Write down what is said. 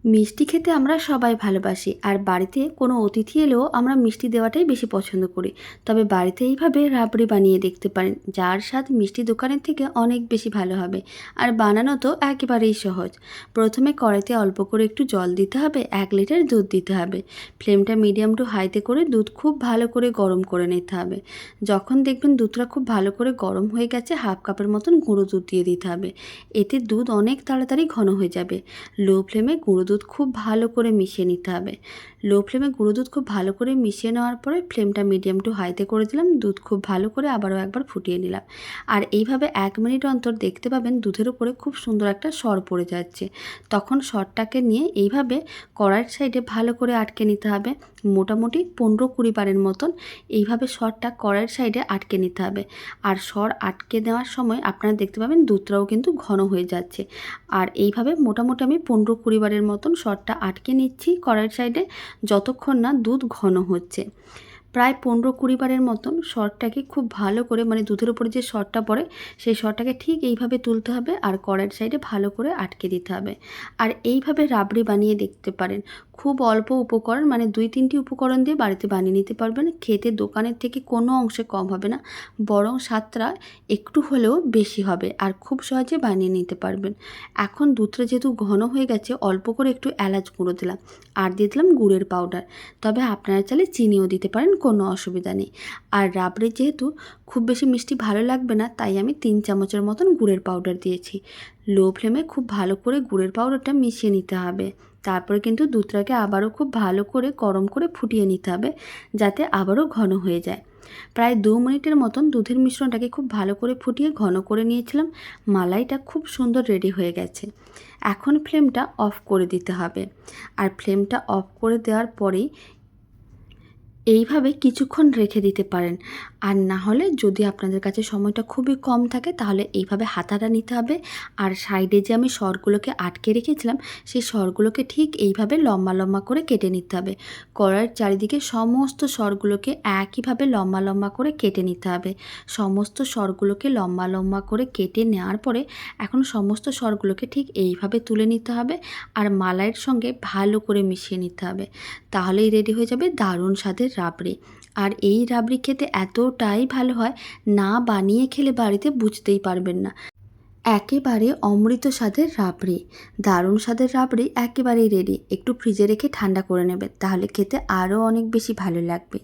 মিষ্টি খেতে আমরা সবাই ভালোবাসি, আর বাড়িতে কোনো অতিথি এলেও আমরা মিষ্টি দেওয়াটাই বেশি পছন্দ করি। তবে বাড়িতে এইভাবে রাবড়ি বানিয়ে দেখতে পারেন, যার স্বাদ মিষ্টি দোকানের থেকে অনেক বেশি ভালো হবে। আর বানানো তো একেবারেই সহজ। প্রথমে কড়াইতে অল্প করে একটু জল দিতে হবে, 1 লিটার দুধ দিতে হবে। ফ্লেমটা মিডিয়াম টু হাইতে করে দুধ খুব ভালো করে গরম করে নিতে হবে। যখন দেখবেন দুধটা খুব ভালো করে গরম হয়ে গেছে, 1/2 কাপের মতন গুঁড়ো দুধ দিয়ে দিতে হবে। এতে দুধ অনেক তাড়াতাড়ি ঘন হয়ে যাবে। লো ফ্লেমে গুঁড়ো দুধ খুব ভালো করে মিশিয়ে নিতে হবে। লো ফ্লেমে গুঁড়ো দুধ খুব ভালো করে মিশিয়ে নেওয়ার পরে ফ্লেমটা মিডিয়াম টু হাইতে করে দিলাম। দুধ খুব ভালো করে আবারও একবার ফুটিয়ে নিলাম। আর এইভাবে 1 মিনিট অন্তর দেখতে পাবেন দুধের উপরে খুব সুন্দর একটা সর পড়ে যাচ্ছে। তখন সরটাকে নিয়ে এইভাবে কড়াইয়ের সাইডে ভালো করে আটকে নিতে হবে। মোটামুটি 15-20 বারের মতন এইভাবে সরটা কড়াইয়ের সাইডে আটকে নিতে হবে। আর সর আটকে দেওয়ার সময় আপনারা দেখতে পাবেন দুধটাও কিন্তু ঘন হয়ে যাচ্ছে। আর এইভাবে মোটামুটি আমি 15-20 বারের মতন সরটা আটকে নিচ্ছি কড়াইয়ের সাইডে, যতক্ষণ না দুধ ঘন হচ্ছে। প্রায় 15-20 বারের মতন সরটাকে খুব ভালো করে, মানে দুধের উপরে যে সরটা পড়ে সেই সরটাকে ঠিক এইভাবে তুলতে হবে আর কড়াইয়ের সাইডে ভালো করে আটকে দিতে হবে। আর এইভাবে রাবড়ি বানিয়ে দেখতে পারেন। খুব অল্প উপকরণ, মানে 2-3টি উপকরণ দিয়ে বাড়িতে বানিয়ে নিতে পারবেন। খেতে দোকানের থেকে কোনো অংশে কম হবে না, বরং স্বাদটা একটু হলেও বেশি হবে। আর খুব সহজে বানিয়ে নিতে পারবেন। এখন দুধটা যেহেতু ঘন হয়ে গেছে, অল্প করে একটু এলাচ গুঁড়ো দিলাম আর দিয়ে দিলাম গুড়ের পাউডার। তবে আপনারা চাইলে চিনিও দিতে পারেন, কোনো অসুবিধা নেই। আর রাবড়ি যেহেতু খুব বেশি মিষ্টি ভালো লাগবে না, তাই আমি 3 চামচের মতন গুড়ের পাউডার দিয়েছি। লো ফ্লেমে খুব ভালো করে গুড়ের পাউডারটা মিশিয়ে নিতে হবে। তারপরে কিন্তু দুধটাকে আবারও খুব ভালো করে গরম করে ফুটিয়ে নিতে হবে, যাতে আবারও ঘন হয়ে যায়। প্রায় 2 মিনিটের মতন দুধের মিশ্রণটাকে খুব ভালো করে ফুটিয়ে ঘন করে নিয়েছিলাম। মালাইটা খুব সুন্দর রেডি হয়ে গেছে। এখন ফ্লেমটা অফ করে দিতে হবে। আর ফ্লেমটা অফ করে দেওয়ার পরেই এইভাবে কিছুক্ষণ রেখে দিতে পারেন। আর না হলে যদি আপনাদের কাছে সময়টা খুবই কম থাকে, তাহলে এইভাবে হাতাটা নিতে হবে। আর সাইডে যে আমি সরগুলোকে আটকে রেখেছিলাম, সেই সরগুলোকে ঠিক এইভাবে লম্বা লম্বা করে কেটে নিতে হবে। কড়াইয়ের চারিদিকে সমস্ত সরগুলোকে একইভাবে লম্বা লম্বা করে কেটে নিতে হবে। সমস্ত সরগুলোকে লম্বা লম্বা করে কেটে নেওয়ার পরে এখন সমস্ত সরগুলোকে ঠিক এইভাবে তুলে নিতে হবে আর মালাইয়ের সঙ্গে ভালো করে মিশিয়ে নিতে হবে। তাহলেই রেডি হয়ে যাবে দারুণ স্বাদের রাবড়ি। আর এই রাবড়ি খেতে এতটাই ভালো হয়, না বানিয়ে খেলে বাড়িতে বুঝতেই পারবেন না। একেবারে অমৃত স্বাদের রাবড়ি, দারুণ স্বাদের রাবড়ি একেবারেই রেডি। একটু ফ্রিজে রেখে ঠান্ডা করে নেবেন, তাহলে খেতে আরও অনেক বেশি ভালো লাগবে।